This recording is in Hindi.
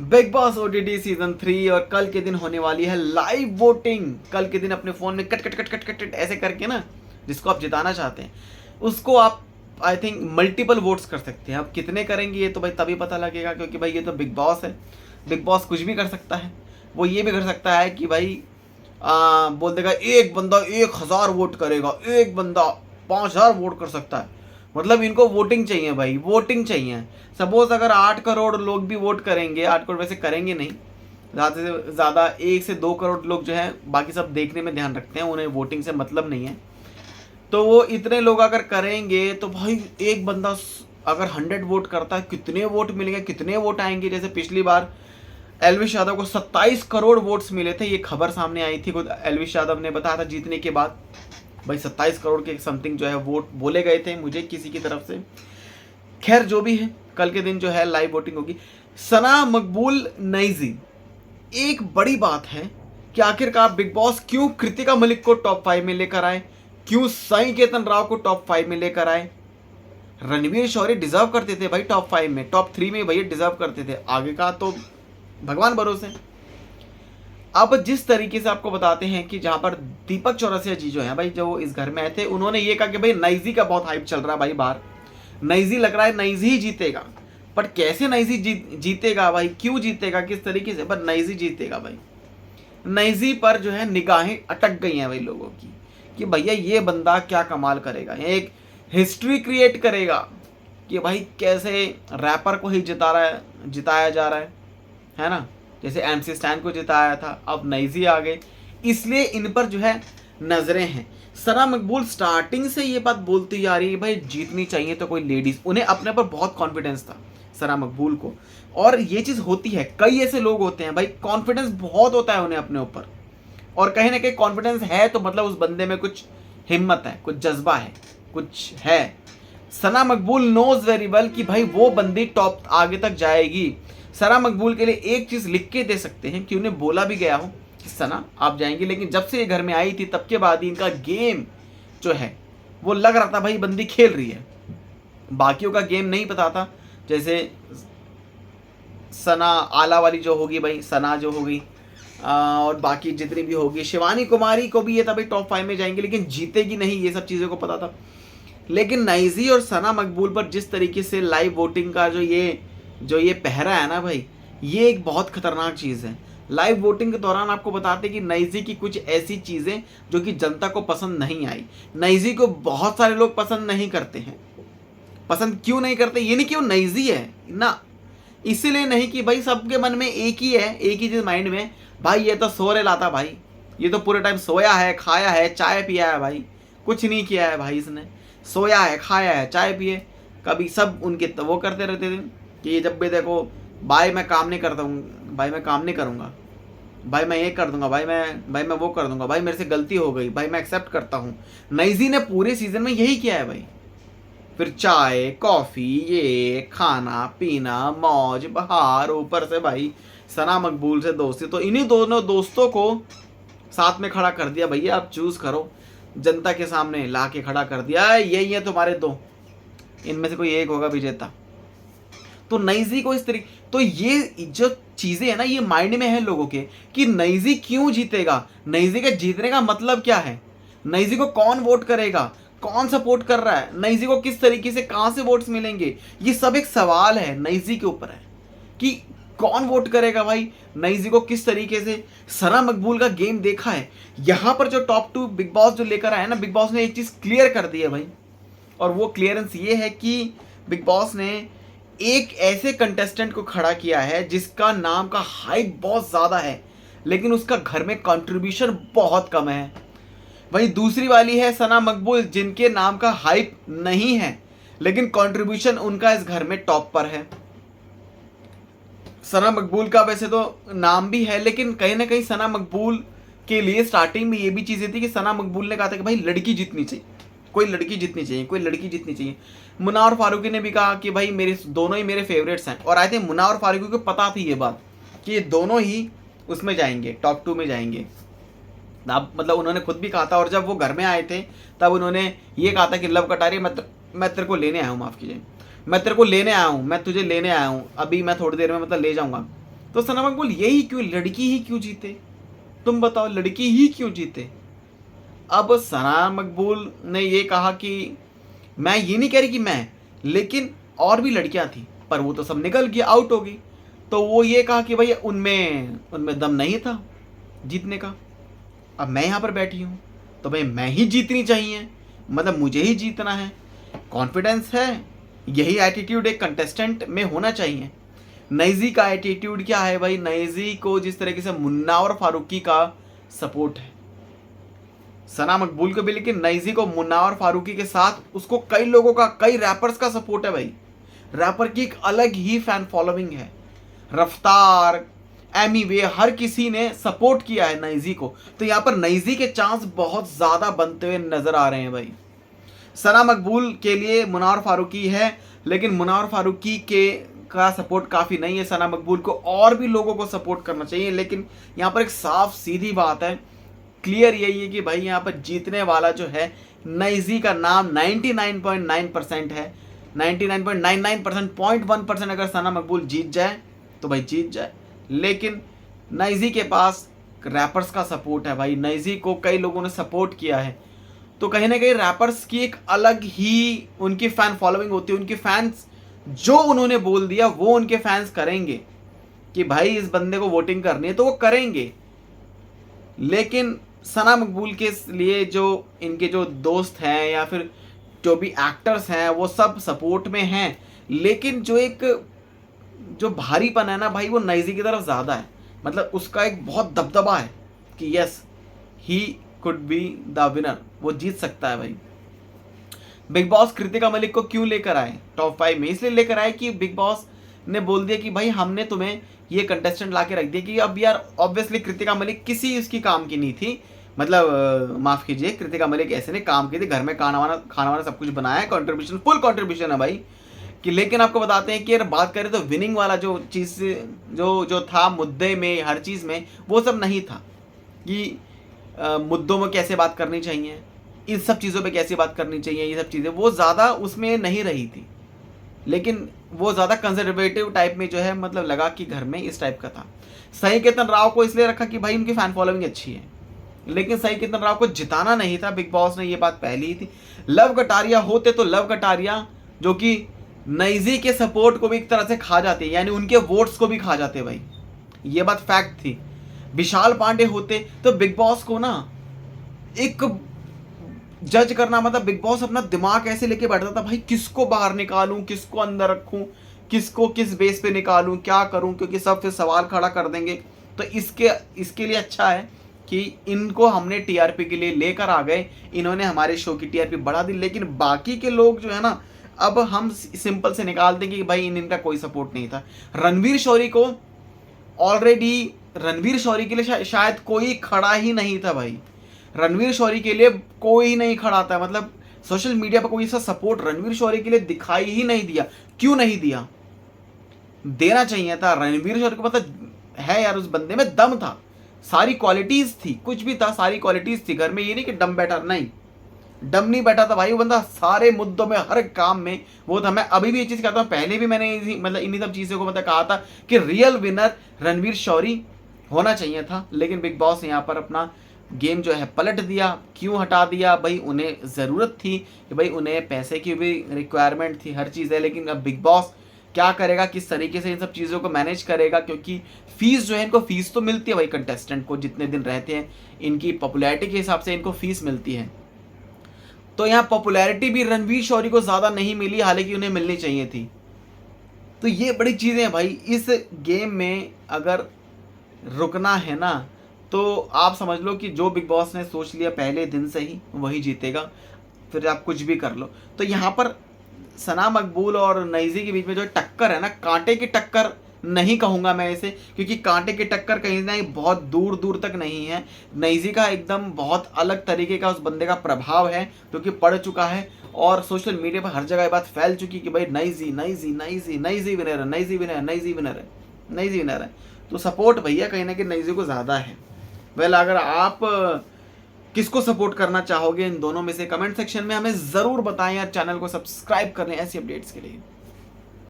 बिग बॉस ओटीटी सीजन 3 और कल के दिन होने वाली है लाइव वोटिंग। कल के दिन अपने फोन में cut cut cut cut cut cut ऐसे करके ना, जिसको आप जिताना चाहते हैं उसको आप आई थिंक मल्टीपल वोट्स कर सकते हैं। अब कितने करेंगे ये तो भाई तभी पता लगेगा, क्योंकि भाई ये तो बिग बॉस है। बिग बॉस कुछ भी कर सकता है। वो ये भी कर सकता है कि भाई बोल देगा एक बंदा 1000 वोट करेगा, एक बंदा 5000 वोट कर सकता है। मतलब इनको वोटिंग चाहिए भाई, वोटिंग चाहिए। सपोज अगर 8 करोड़ लोग भी वोट करेंगे, 8 करोड़ वैसे करेंगे नहीं, ज़्यादा से ज़्यादा 1 से 2 करोड़ लोग जो है, बाकी सब देखने में ध्यान रखते हैं, उन्हें वोटिंग से मतलब नहीं है। तो वो इतने लोग अगर करेंगे तो भाई एक बंदा अगर 100 वोट करता है, कितने वोट मिलेंगे, कितने वोट आएंगे। जैसे पिछली बार एलविश यादव को 27 करोड़ वोट्स मिले थे, ये खबर सामने आई थी, खुद एलविश यादव ने बताया था जीतने के बाद। भाई 27 करोड़ के समथिंग जो है वोट बोले गए थे मुझे किसी की तरफ से। खैर जो भी है, कल के दिन जो है लाइव वोटिंग होगी। सना मकबूल नईजी, एक बड़ी बात है कि आखिरकार बिग बॉस क्यों कृतिका मलिक को टॉप 5 में लेकर आए, क्यों साई केतन राव को टॉप 5 में लेकर आए। रणवीर शौर्य डिजर्व करते थे भाई टॉप 5 में, टॉप 3 में भैया डिजर्व करते थे, आगे का तो भगवान भरोसे। अब जिस तरीके से आपको बताते हैं कि जहां पर दीपक चौरसिया जी जो है भाई, जो इस घर में आए थे, उन्होंने ये कहा कि भाई नईजी का बहुत हाइप चल रहा है भाई बाहर, नईजी लग रहा है नईजी ही जीतेगा। पर कैसे नईजी जीतेगा भाई, क्यों जीतेगा, किस तरीके से, पर नईजी जीतेगा भाई। नईजी पर जो है निगाहें अटक गई हैं भाई लोगों की कि भैया ये बंदा क्या कमाल करेगा, एक हिस्ट्री क्रिएट करेगा कि भाई कैसे रैपर को ही जिताया जा रहा है ना। जैसे एमसी स्टैन को जिताया था, अब नईजी आ गए, इसलिए इन पर जो है नजरें हैं। सना मकबूल स्टार्टिंग से ये बात बोलती जा रही है भाई जीतनी चाहिए तो कोई लेडीज, उन्हें अपने पर बहुत कॉन्फिडेंस था सना मकबूल को। और ये चीज़ होती है, कई ऐसे लोग होते हैं भाई कॉन्फिडेंस बहुत होता है उन्हें अपने ऊपर, और कहीं ना कहीं कॉन्फिडेंस है तो मतलब उस बंदे में कुछ हिम्मत है, कुछ जज्बा है, कुछ है। सना मकबूल नोज वेरी वेल कि भाई वो बंदी टॉप आगे तक जाएगी। सना मकबूल के लिए एक चीज़ लिख के दे सकते हैं कि उन्हें बोला भी गया हो कि सना आप जाएंगी, लेकिन जब से ये घर में आई थी तब के बाद ही इनका गेम जो है वो लग रहा था भाई बंदी खेल रही है, बाकियों का गेम नहीं पता था। जैसे सना आला वाली जो होगी भाई, सना जो होगी और बाकी जितनी भी होगी, शिवानी कुमारी को भी ये था भाई टॉप 5 में जाएंगे लेकिन जीतेगी नहीं, ये सब चीज़ों को पता था। लेकिन नाइजी और सना मकबूल पर जिस तरीके से लाइव वोटिंग का जो ये पहरा है ना भाई, ये एक बहुत खतरनाक चीज़ है। लाइव वोटिंग के दौरान आपको बताते कि नाइजी की कुछ ऐसी चीज़ें जो कि जनता को पसंद नहीं आई। नाइजी को बहुत सारे लोग पसंद नहीं करते हैं। पसंद क्यों नहीं करते, ये नहीं कि वो नाइजी है ना, इसीलिए नहीं कि भाई सबके मन में एक ही है, एक ही चीज़ माइंड में, भाई ये तो सोरे लाता भाई, ये तो पूरे टाइम सोया है, खाया है, चाय पिया है भाई, कुछ नहीं किया है भाई इसने, सोया है, खाया है, चाय पिए। कभी सब उनके तो वो करते रहते थे कि ये जब भी देखो भाई मैं काम नहीं करता हूँ, भाई मैं काम नहीं करूँगा, भाई मैं ये कर दूंगा, भाई मैं वो कर दूंगा, भाई मेरे से गलती हो गई, भाई मैं एक्सेप्ट करता हूँ। नाइजी ने पूरे सीजन में यही किया है भाई। फिर चाय कॉफ़ी, ये खाना पीना, मौज बहार, ऊपर से भाई सना मकबूल से दोस्ती, तो इन्हीं दोनों दोस्तों को साथ में खड़ा कर दिया भैया, आप चूज़ करो। जनता के सामने ला के खड़ा कर दिया, यही है तुम्हारे दो, इनमें से कोई एक होगा विजेता। तो नाइजी को इस तरीके, तो ये जो चीज़ें है ना ये माइंड में है लोगों के कि नाइजी क्यों जीतेगा, नाइजी के जीतने का मतलब क्या है, नाइजी को कौन वोट करेगा, कौन सपोर्ट कर रहा है, नाइजी को किस तरीके से कहाँ से वोट्स मिलेंगे, ये सब एक सवाल है नाइजी के ऊपर है कि कौन वोट करेगा भाई, नाइजी को किस तरीके से। सना मकबूल का गेम देखा है, यहाँ पर जो टॉप 2 बिग बॉस जो लेकर आया ना, बिग बॉस ने एक चीज़ क्लियर कर दी है भाई, और वो क्लियरेंस ये है कि बिग बॉस ने एक ऐसे कंटेस्टेंट को खड़ा किया है जिसका नाम का हाइप बहुत ज़्यादा है लेकिन उसका घर में कंट्रीब्यूशन बहुत कम है। वहीं दूसरी वाली है सना मकबूल, जिनके नाम का हाइप नहीं है लेकिन कंट्रीब्यूशन उनका इस घर में टॉप पर है। सना मकबूल का वैसे तो नाम भी है, लेकिन कहीं ना कहीं सना मकबूल के लिए स्टार्टिंग में ये भी चीज़ें थी कि सना मकबूल ने कहा था कि भाई लड़की जीतनी चाहिए, कोई लड़की जीतनी चाहिए, कोई लड़की जीतनी चाहिए। मुन्ना और फारूकी ने भी कहा कि भाई मेरे दोनों ही मेरे फेवरेट्स हैं, और आई थिंक मुन्ना और फारूकी को पता थी ये बात कि ये दोनों ही उसमें जाएंगे, टॉप 2 में जाएंगे। अब मतलब उन्होंने खुद भी कहा था, और जब वो घर में आए थे तब उन्होंने ये कहा था कि लव कटारी मैं तेरे को लेने आया हूँ, माफ़ कीजिए, मैं तेरे को लेने आया हूँ, मैं तुझे लेने आया हूँ, अभी मैं थोड़ी देर में मतलब ले जाऊँगा। तो सना मकबूल यही क्यों, लड़की ही क्यों जीते? तुम बताओ, लड़की ही क्यों जीते? अब सना मकबूल ने ये कहा कि मैं ये नहीं कह रही कि मैं, लेकिन और भी लड़कियां थी पर वो तो सब निकल गई, आउट हो गई। तो वो ये कहा कि भाई उनमें उनमें दम नहीं था जीतने का। अब मैं यहाँ पर बैठी हूँ तो भाई मैं ही जीतनी चाहिए, मतलब मुझे ही जीतना है, कॉन्फिडेंस है। यही एटीट्यूड एक कंटेस्टेंट में होना चाहिए। नईजी का एटीट्यूड क्या है भाई? नईजी को जिस तरीके से मुन्ना और फारूकी का सपोर्ट है, सना मकबूल को भी, लेकिन नईजी को मुन्ना और फारूकी के साथ उसको कई लोगों का, कई रैपर्स का सपोर्ट है भाई। रैपर की एक अलग ही फैन फॉलोइंग है। रफ्तार, एमी वे, हर किसी ने सपोर्ट किया है नईजी को। तो यहाँ पर नईजी के चांस बहुत ज़्यादा बनते हुए नजर आ रहे हैं भाई। सना मकबूल के लिए मुन्ना और फारूकी है, लेकिन मुन्ना और फारूकी के का सपोर्ट काफ़ी नहीं है। सना मकबूल को और भी लोगों को सपोर्ट करना चाहिए। लेकिन यहाँ पर एक साफ सीधी बात है, क्लियर यही है कि भाई यहाँ पर जीतने वाला जो है नईजी का नाम 99.9% है। 99.99%, 0.1% अगर सना मकबूल जीत जाए तो भाई जीत जाए। लेकिन नईजी के पास रैपर्स का सपोर्ट है भाई, नईजी को कई लोगों ने सपोर्ट किया है। तो कहीं ना कहीं रैपर्स की एक अलग ही उनकी फ़ैन फॉलोइंग होती है। उनके फैंस जो उन्होंने बोल दिया वो उनके फैंस करेंगे कि भाई इस बंदे को वोटिंग करनी है तो वो करेंगे। लेकिन सना मकबूल के लिए जो इनके जो दोस्त हैं या फिर जो भी एक्टर्स हैं वो सब सपोर्ट में हैं, लेकिन जो भारीपन है ना भाई वो नईजी की तरफ ज़्यादा है। मतलब उसका एक बहुत दबदबा है कि yes he could be the winner, वो जीत सकता है भाई। बिग बॉस कृतिका मलिक को क्यों लेकर आए टॉप 5 में? इसलिए लेकर आए कि बिग बॉस ने बोल दिया कि भाई हमने तुम्हें ये कंटेस्टेंट ला के रख दिया कि अब यार ऑब्वियसली कृतिका मलिक किसी उसकी काम की नहीं थी। मतलब माफ़ कीजिए, कृतिका मलिक ऐसे ने काम की थी, घर में खाना वाना सब कुछ बनाया है, कंट्रीब्यूशन फुल कंट्रीब्यूशन है भाई कि। लेकिन आपको बताते हैं कि अगर बात करें तो विनिंग वाला जो चीज़ जो था मुद्दे में, हर चीज़ में, वो सब नहीं था कि मुद्दों में कैसे बात करनी चाहिए, इन सब चीज़ों पे कैसे बात करनी चाहिए, ये सब चीज़ें वो ज़्यादा उसमें नहीं रही थी। लेकिन वो ज़्यादा कंजर्वेटिव टाइप में जो है, मतलब लगा कि घर में इस टाइप का था। सही केतन राव को इसलिए रखा कि भाई उनकी फ़ैन फॉलोइंग अच्छी है, लेकिन सही केतन राव को जिताना नहीं था। बिग बॉस ने ये बात पहले ही थी। लव कटारिया होते तो लव कटारिया जो कि नईजी के सपोर्ट को भी एक तरह से खा जाते, यानी उनके वोट्स को भी खा जाते भाई, ये बात फैक्ट थी। विशाल पांडे होते तो बिग बॉस को ना एक जज करना, मतलब बिग बॉस अपना दिमाग ऐसे लेके बैठता था भाई किसको बाहर निकालूं, किसको अंदर रखूं, किसको किस बेस पे निकालूं, क्या करूं, क्योंकि सब फिर सवाल खड़ा कर देंगे। तो इसके लिए अच्छा है कि इनको हमने टीआरपी के लिए लेकर आ गए, इन्होंने हमारे शो की टीआरपी बढ़ा दी। लेकिन बाकी के लोग जो है ना, अब हम सिंपल से निकाल देंगे कि भाई इनका कोई सपोर्ट नहीं था। रणवीर शौरी को ऑलरेडी, रणवीर शौरी के लिए शायद कोई खड़ा ही नहीं था भाई। रणवीर शौरी के लिए कोई नहीं खड़ा था, मतलब सोशल मीडिया पर कोई ऐसा सपोर्ट रणवीर शौरी के लिए दिखाई ही नहीं दिया। क्यों नहीं दिया? देना चाहिए था। रणवीर शौरी को पता है यार, उस बंदे में दम था, सारी क्वालिटीज थी, कुछ भी था, सारी क्वालिटीज थी। घर में ये नहीं कि डम बैठा, नहीं, डम नहीं बैठा था भाई वो बंदा, सारे मुद्दों में, हर काम में वो था। मैं अभी भी ये चीज़ कहता हूँ, पहले भी मैंने मतलब इन्हीं सब चीज़ों को मतलब कहा था कि रियल विनर रणवीर शौरी होना चाहिए था। लेकिन बिग बॉस ने यहाँ पर अपना गेम जो है पलट दिया। क्यों हटा दिया भाई? उन्हें ज़रूरत थी कि भाई उन्हें पैसे की भी रिक्वायरमेंट थी, हर चीज़ है। लेकिन अब बिग बॉस क्या करेगा, किस तरीके से इन सब चीज़ों को मैनेज करेगा? क्योंकि फीस जो है, इनको फीस तो मिलती है भाई, कंटेस्टेंट को जितने दिन रहते हैं इनकी पॉपुलैरिटी के हिसाब से इनको फीस मिलती है। तो यहाँ पॉपुलैरिटी भी रणवीर शौरी को ज़्यादा नहीं मिली, हालांकि उन्हें मिलनी चाहिए थी। तो ये बड़ी चीज़ें हैं भाई। इस गेम में अगर रुकना है ना, तो आप समझ लो कि जो बिग बॉस ने सोच लिया पहले दिन से ही वही जीतेगा, फिर आप कुछ भी कर लो। तो यहाँ पर सना मकबूल और नईजी के बीच में जो टक्कर है ना, कांटे की टक्कर नहीं कहूँगा मैं इसे, क्योंकि कांटे की टक्कर कहीं ना कहीं बहुत दूर दूर तक नहीं है। नईजी का एकदम बहुत अलग तरीके का उस बंदे का प्रभाव है, जो कि पड़ चुका है और सोशल मीडिया पर हर जगह ये बात फैल चुकी कि भाई नईजी नईजी नईजी नईजी विनर है, नईजी विनर है, नईजी विनर है, नईजी विनर है। तो सपोर्ट भैया कहीं ना कहीं नईजी को ज़्यादा है। वेल, अगर आप किसको सपोर्ट करना चाहोगे इन दोनों में से, कमेंट सेक्शन में हमें ज़रूर बताएं यार। चैनल को सब्सक्राइब कर लें ऐसी अपडेट्स के लिए।